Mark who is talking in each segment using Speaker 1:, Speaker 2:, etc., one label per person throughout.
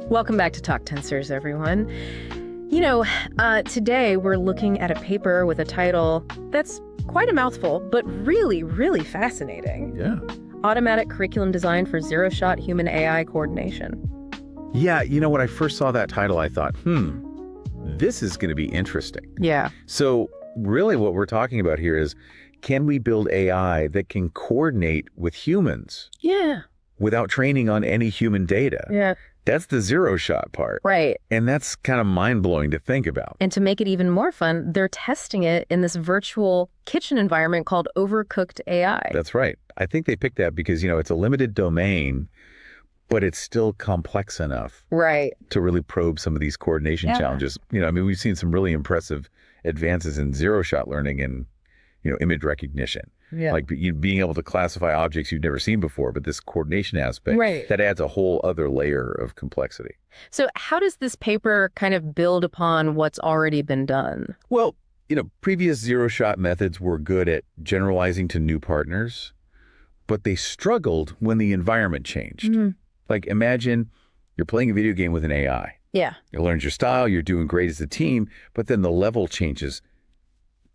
Speaker 1: Welcome back to Talk Tensors, everyone. Today we're looking at a paper with a title that's quite a mouthful, but really, really fascinating.
Speaker 2: Yeah.
Speaker 1: Automatic Curriculum Design for Zero-Shot Human AI Coordination.
Speaker 2: Yeah, when I first saw that title, I thought, this is going to be interesting.
Speaker 1: Yeah.
Speaker 2: So really what we're talking about here is, can we build AI that can coordinate with humans?
Speaker 1: Yeah.
Speaker 2: Without training on any human data?
Speaker 1: Yeah.
Speaker 2: That's the zero-shot part.
Speaker 1: Right.
Speaker 2: And that's kind of mind-blowing to think about.
Speaker 1: And to make it even more fun, they're testing it in this virtual kitchen environment called Overcooked AI.
Speaker 2: That's right. I think they picked that because, it's a limited domain, but it's still complex enough to really probe some of these coordination challenges. We've seen some really impressive advances in zero-shot learning and, image recognition.
Speaker 1: Yeah.
Speaker 2: Like being able to classify objects you've never seen before, but this coordination aspect, that adds a whole other layer of complexity.
Speaker 1: So how does this paper kind of build upon what's already been done?
Speaker 2: Well, previous zero-shot methods were good at generalizing to new partners, but they struggled when the environment changed. Like imagine you're playing a video game with an AI.
Speaker 1: Yeah.
Speaker 2: It learns your style, you're doing great as a team, but then the level changes.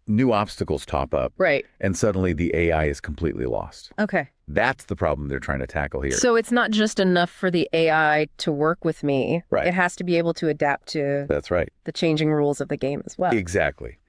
Speaker 2: New obstacles top up.
Speaker 1: Right.
Speaker 2: And suddenly the AI is completely lost.
Speaker 1: Okay.
Speaker 2: That's the problem they're trying to tackle here.
Speaker 1: So it's not just enough for the AI to work with me.
Speaker 2: Right.
Speaker 1: It has to be able to adapt to
Speaker 2: That's right.
Speaker 1: the changing rules of the game as well.
Speaker 2: Exactly.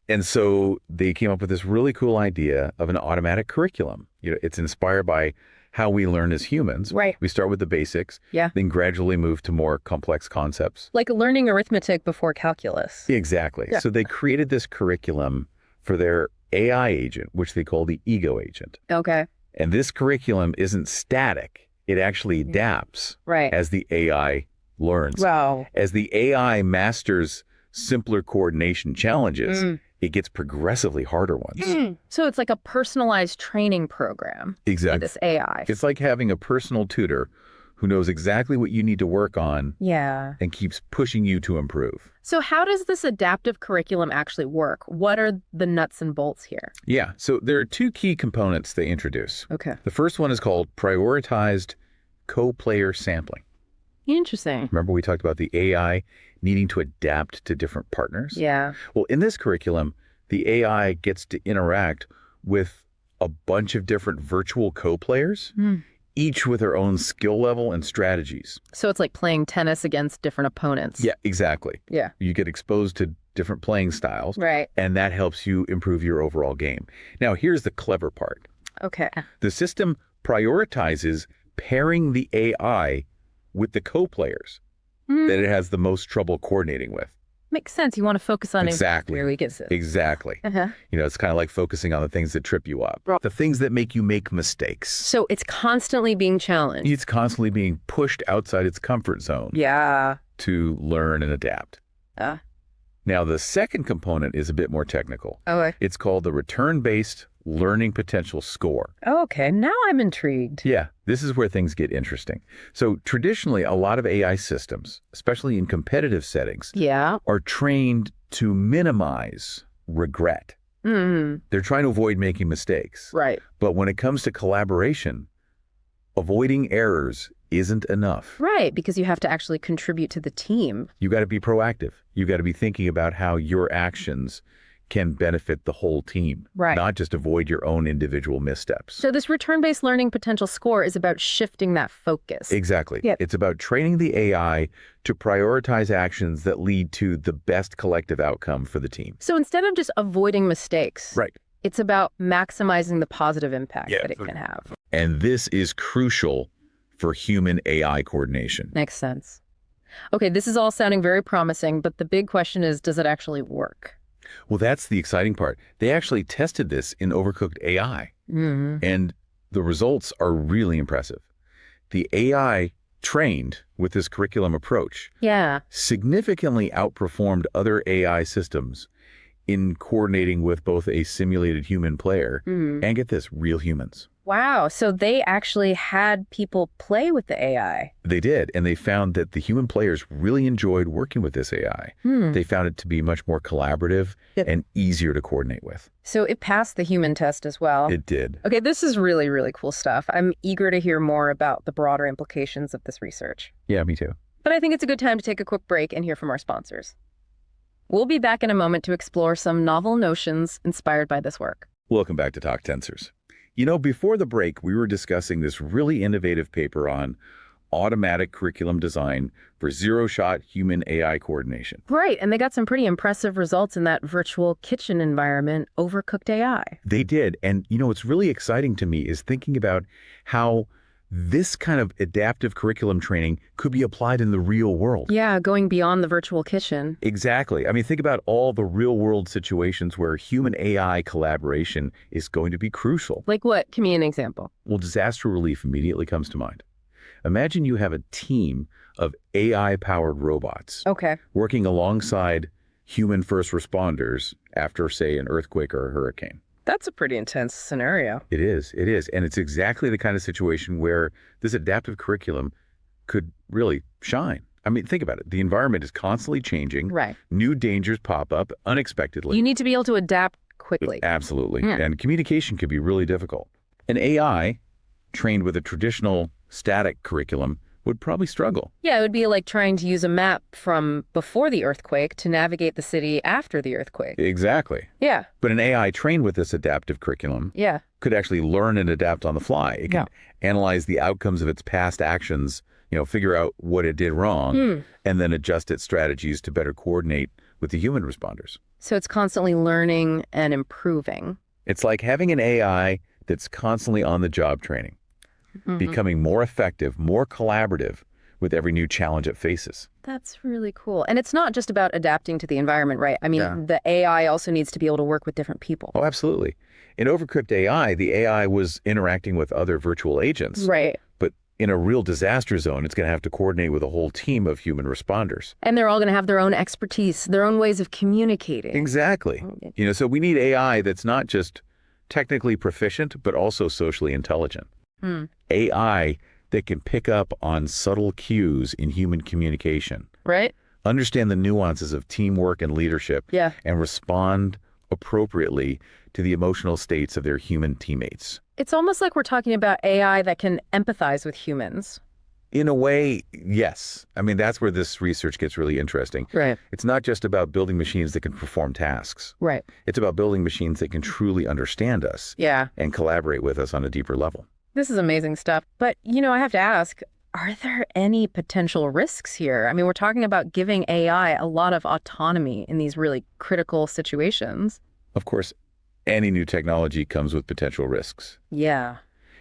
Speaker 2: And so they came up with this really cool idea of an automatic curriculum. It's inspired by how we learn as humans.
Speaker 1: Right.
Speaker 2: We start with the basics,
Speaker 1: then
Speaker 2: gradually move to more complex concepts.
Speaker 1: Like learning arithmetic before calculus.
Speaker 2: Exactly. Yeah. So they created this curriculum for their AI agent, which they call the ego agent.
Speaker 1: Okay.
Speaker 2: And this curriculum isn't static. It actually adapts as the AI learns.
Speaker 1: Wow.
Speaker 2: As the AI masters simpler coordination challenges, it gets progressively harder ones.
Speaker 1: So it's like a personalized training program.
Speaker 2: Exactly.
Speaker 1: For this AI.
Speaker 2: It's like having a personal tutor who knows exactly what you need to work on and keeps pushing you to improve.
Speaker 1: So how does this adaptive curriculum actually work? What are the nuts and bolts here?
Speaker 2: Yeah, so there are two key components they introduce.
Speaker 1: Okay.
Speaker 2: The first one is called prioritized co-player sampling.
Speaker 1: Interesting.
Speaker 2: Remember we talked about the AI needing to adapt to different partners?
Speaker 1: Yeah.
Speaker 2: Well, in this curriculum, the AI gets to interact with a bunch of different virtual co-players, each with their own skill level and strategies.
Speaker 1: So it's like playing tennis against different opponents.
Speaker 2: Yeah, exactly.
Speaker 1: Yeah.
Speaker 2: You get exposed to different playing styles.
Speaker 1: Right.
Speaker 2: And that helps you improve your overall game. Now, here's the clever part.
Speaker 1: Okay.
Speaker 2: The system prioritizes pairing the AI with the co-players that it has the most trouble coordinating with.
Speaker 1: Makes sense. You want to focus on
Speaker 2: Exactly.
Speaker 1: where we get it.
Speaker 2: Exactly. It's kind of like focusing on the things that trip you up, the things that make you make mistakes.
Speaker 1: So it's constantly being challenged.
Speaker 2: It's constantly being pushed outside its comfort zone.
Speaker 1: Yeah.
Speaker 2: To learn and adapt. Now, the second component is a bit more technical.
Speaker 1: Okay.
Speaker 2: It's called the return-based learning potential score.
Speaker 1: Okay, now I'm intrigued.
Speaker 2: Yeah, this is where things get interesting. So traditionally, a lot of AI systems, especially in competitive settings, are trained to minimize regret. They're trying to avoid making mistakes.
Speaker 1: Right.
Speaker 2: But when it comes to collaboration, avoiding errors isn't enough.
Speaker 1: Right, because you have to actually contribute to the team.
Speaker 2: You got to be proactive. You got to be thinking about how your actions can benefit the whole team, not just avoid your own individual missteps.
Speaker 1: So this return-based learning potential score is about shifting that focus.
Speaker 2: Exactly. It's about training the AI to prioritize actions that lead to the best collective outcome for the team.
Speaker 1: So instead of just avoiding mistakes, it's about maximizing the positive impact that it can have.
Speaker 2: And this is crucial for human AI coordination.
Speaker 1: Makes sense. Okay, this is all sounding very promising, but the big question is, does it actually work?
Speaker 2: Well, that's the exciting part. They actually tested this in Overcooked AI, and the results are really impressive. The AI trained with this curriculum approach significantly outperformed other AI systems in coordinating with both a simulated human player and, get this, real humans.
Speaker 1: Wow. So they actually had people play with the AI.
Speaker 2: They did. And they found that the human players really enjoyed working with this AI. They found it to be much more collaborative and easier to coordinate with.
Speaker 1: So it passed the human test as well.
Speaker 2: It did.
Speaker 1: Okay, this is really, really cool stuff. I'm eager to hear more about the broader implications of this research.
Speaker 2: Yeah, me too.
Speaker 1: But I think it's a good time to take a quick break and hear from our sponsors. We'll be back in a moment to explore some novel notions inspired by this work.
Speaker 2: Welcome back to Talk Tensors. You know, before the break, we were discussing this really innovative paper on automatic curriculum design for zero-shot human-AI coordination.
Speaker 1: Right, and they got some pretty impressive results in that virtual kitchen environment, Overcooked AI.
Speaker 2: They did. And, you know, what's really exciting to me is thinking about how this kind of adaptive curriculum training could be applied in the real world.
Speaker 1: Yeah, going beyond the virtual kitchen.
Speaker 2: Exactly. I mean, think about all the real-world situations where human-AI collaboration is going to be crucial.
Speaker 1: Like what? Give me an example.
Speaker 2: Well, disaster relief immediately comes to mind. Imagine you have a team of AI-powered robots working alongside human first responders after, say, an earthquake or a hurricane.
Speaker 1: That's a pretty intense scenario.
Speaker 2: It is. It is. And it's exactly the kind of situation where this adaptive curriculum could really shine. I mean, think about it. The environment is constantly changing.
Speaker 1: Right.
Speaker 2: New dangers pop up unexpectedly.
Speaker 1: You need to be able to adapt quickly.
Speaker 2: Absolutely. Yeah. And communication can be really difficult. An AI trained with a traditional static curriculum would probably struggle.
Speaker 1: Yeah, it would be like trying to use a map from before the earthquake to navigate the city after the earthquake.
Speaker 2: Exactly.
Speaker 1: Yeah.
Speaker 2: But an AI trained with this adaptive curriculum could actually learn and adapt on the fly. It can analyze the outcomes of its past actions, you know, figure out what it did wrong, and then adjust its strategies to better coordinate with the human responders.
Speaker 1: So it's constantly learning and improving.
Speaker 2: It's like having an AI that's constantly on the job training. Becoming more effective, more collaborative with every new challenge it faces.
Speaker 1: That's really cool. And it's not just about adapting to the environment, right? I mean, the AI also needs to be able to work with different people.
Speaker 2: Oh, absolutely. In Overcooked AI, the AI was interacting with other virtual agents.
Speaker 1: Right.
Speaker 2: But in a real disaster zone, it's going to have to coordinate with a whole team of human responders.
Speaker 1: And they're all going to have their own expertise, their own ways of communicating.
Speaker 2: Exactly. You know, so we need AI that's not just technically proficient, but also socially intelligent. AI that can pick up on subtle cues in human communication.
Speaker 1: Right.
Speaker 2: Understand the nuances of teamwork and leadership. And respond appropriately to the emotional states of their human teammates.
Speaker 1: It's almost like we're talking about AI that can empathize with humans.
Speaker 2: In a way, yes. I mean, that's where this research gets really interesting.
Speaker 1: Right.
Speaker 2: It's not just about building machines that can perform tasks.
Speaker 1: Right.
Speaker 2: It's about building machines that can truly understand us. And collaborate with us on a deeper level.
Speaker 1: This is amazing stuff. But, you know, I have to ask, are there any potential risks here? I mean, we're talking about giving AI a lot of autonomy in these really critical situations.
Speaker 2: Of course, any new technology comes with potential risks.
Speaker 1: Yeah.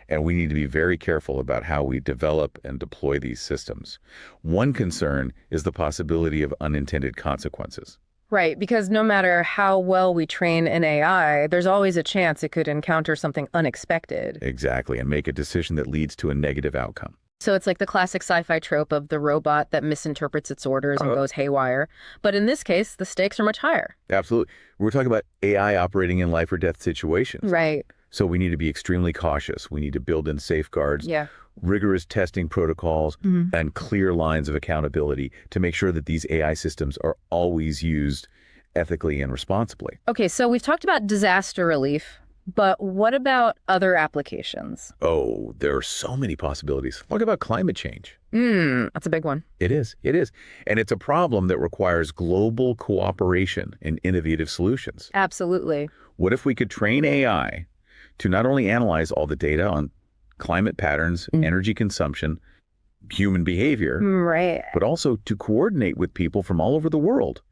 Speaker 2: And we need to be very careful about how we develop and deploy these systems. One concern is the possibility of unintended consequences.
Speaker 1: Right, because no matter how well we train an AI, there's always a chance it could encounter something unexpected.
Speaker 2: Exactly, and make a decision that leads to a negative outcome.
Speaker 1: So it's like the classic sci-fi trope of the robot that misinterprets its orders and goes haywire. But in this case, the stakes are much higher.
Speaker 2: Absolutely. We're talking about AI operating in life or death situations.
Speaker 1: Right.
Speaker 2: So we need to be extremely cautious. We need to build in safeguards, rigorous testing protocols, and clear lines of accountability to make sure that these AI systems are always used ethically and responsibly.
Speaker 1: Okay, so we've talked about disaster relief, but what about other applications?
Speaker 2: Oh, there are so many possibilities. What about climate change?
Speaker 1: That's a big one.
Speaker 2: It is. It is. And it's a problem that requires global cooperation and innovative solutions.
Speaker 1: Absolutely.
Speaker 2: What if we could train AI to not only analyze all the data on climate patterns, energy consumption, human behavior, but also to coordinate with people from all over the world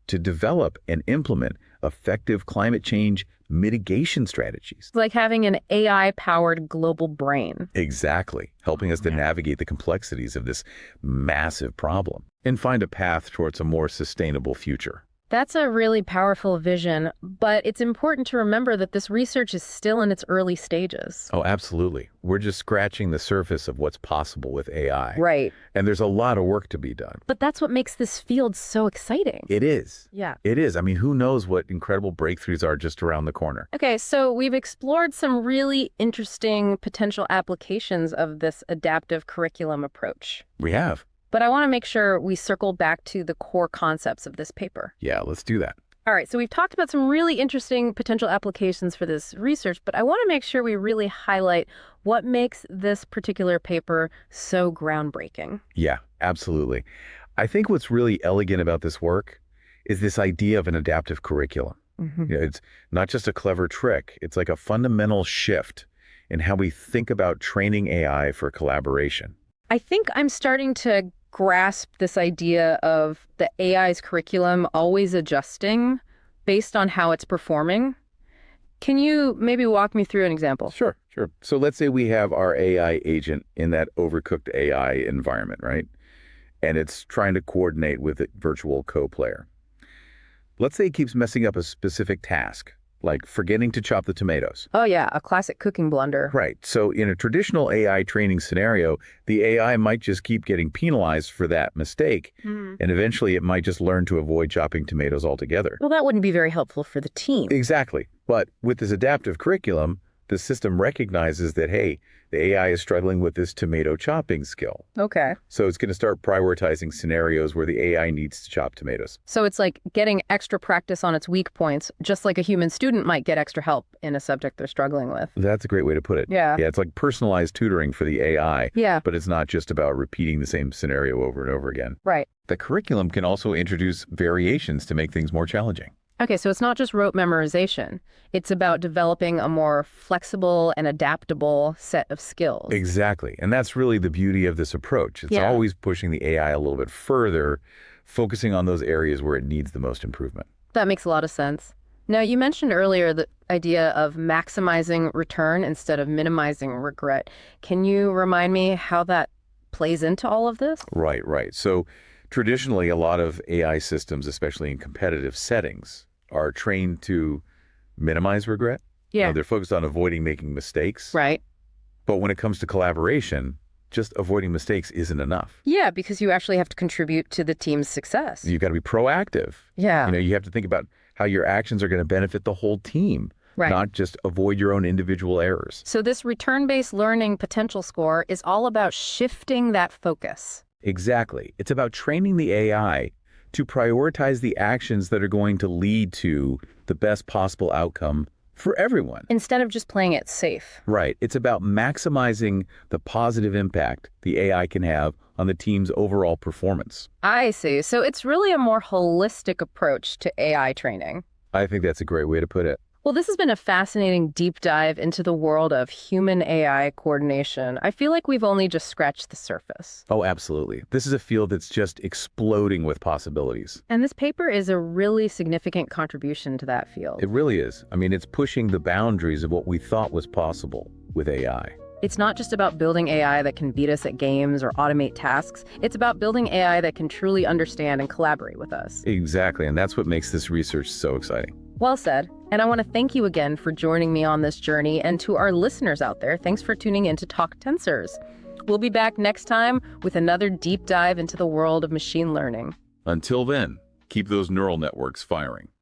Speaker 2: to develop and implement effective climate change mitigation strategies.
Speaker 1: Like having an AI-powered global brain.
Speaker 2: Exactly, helping us to navigate the complexities of this massive problem and find a path towards a more sustainable future.
Speaker 1: That's a really powerful vision, but it's important to remember that this research is still in its early stages.
Speaker 2: Oh, absolutely. We're just scratching the surface of what's possible with AI.
Speaker 1: Right.
Speaker 2: And there's a lot of work to be done.
Speaker 1: But that's what makes this field so exciting.
Speaker 2: It is.
Speaker 1: Yeah.
Speaker 2: It is. I mean, who knows what incredible breakthroughs are just around the corner.
Speaker 1: Okay, so we've explored some really interesting potential applications of this adaptive curriculum approach.
Speaker 2: We have.
Speaker 1: But I want to make sure we circle back to the core concepts of this paper.
Speaker 2: Yeah, let's do that.
Speaker 1: All right, so we've talked about some really interesting potential applications for this research, but I want to make sure we really highlight what makes this particular paper so groundbreaking.
Speaker 2: Yeah, absolutely. I think what's really elegant about this work is this idea of an adaptive curriculum.
Speaker 1: Hmm.
Speaker 2: It's not just a clever trick. It's like a fundamental shift in how we think about training AI for collaboration.
Speaker 1: I think I'm starting to grasp this idea of the AI's curriculum always adjusting based on how it's performing. Can you maybe walk me through an example?
Speaker 2: Sure, sure. So let's say we have our AI agent in that overcooked AI environment, right? And it's trying to coordinate with a virtual co-player. Let's say it keeps messing up a specific task, like forgetting to chop the tomatoes.
Speaker 1: Oh, yeah, a classic cooking blunder.
Speaker 2: Right. So in a traditional AI training scenario, the AI might just keep getting penalized for that mistake,
Speaker 1: Hmm.
Speaker 2: and eventually it might just learn to avoid chopping tomatoes altogether.
Speaker 1: Well, that wouldn't be very helpful for the team.
Speaker 2: Exactly. But with this adaptive curriculum, the system recognizes that, hey, the AI is struggling with this tomato chopping skill.
Speaker 1: Okay.
Speaker 2: So it's going to start prioritizing scenarios where the AI needs to chop tomatoes.
Speaker 1: So it's like getting extra practice on its weak points, just like a human student might get extra help in a subject they're struggling with.
Speaker 2: That's a great way to put it.
Speaker 1: Yeah.
Speaker 2: Yeah, it's like personalized tutoring for the AI,
Speaker 1: Yeah,
Speaker 2: but it's not just about repeating the same scenario over and over again.
Speaker 1: right.
Speaker 2: The curriculum can also introduce variations to make things more challenging.
Speaker 1: Okay, so it's not just rote memorization. It's about developing a more flexible and adaptable set of skills.
Speaker 2: Exactly. And that's really the beauty of this approach. It's
Speaker 1: Yeah.
Speaker 2: always pushing the AI a little bit further, focusing on those areas where it needs the most improvement.
Speaker 1: That makes a lot of sense. Now, you mentioned earlier the idea of maximizing return instead of minimizing regret. Can you remind me how that plays into all of this?
Speaker 2: Right, right. So traditionally, a lot of AI systems, especially in competitive settings, are trained to minimize regret.
Speaker 1: Yeah.
Speaker 2: They're focused on avoiding making mistakes.
Speaker 1: Right.
Speaker 2: But when it comes to collaboration, just avoiding mistakes isn't enough.
Speaker 1: Yeah, because you actually have to contribute to the team's success.
Speaker 2: You've got to be proactive.
Speaker 1: Yeah.
Speaker 2: You have to think about how your actions are going to benefit the whole team,
Speaker 1: Right.
Speaker 2: not just avoid your own individual errors.
Speaker 1: So this return-based learning potential score is all about shifting that focus.
Speaker 2: Exactly. It's about training the AI to prioritize the actions that are going to lead to the best possible outcome for everyone.
Speaker 1: Instead of just playing it safe.
Speaker 2: Right. It's about maximizing the positive impact the AI can have on the team's overall performance.
Speaker 1: I see. So it's really a more holistic approach to AI training.
Speaker 2: I think that's a great way to put it.
Speaker 1: Well, this has been a fascinating deep dive into the world of human AI coordination. I feel like we've only just scratched the surface.
Speaker 2: Oh, absolutely. This is a field that's just exploding with possibilities.
Speaker 1: And this paper is a really significant contribution to that field.
Speaker 2: It really is. I mean, it's pushing the boundaries of what we thought was possible with AI.
Speaker 1: It's not just about building AI that can beat us at games or automate tasks. It's about building AI that can truly understand and collaborate with us.
Speaker 2: Exactly. And that's what makes this research so exciting.
Speaker 1: Well said. And I want to thank you again for joining me on this journey. And to our listeners out there, thanks for tuning in to Talk Tensors. We'll be back next time with another deep dive into the world of machine learning.
Speaker 2: Until then, keep those neural networks firing.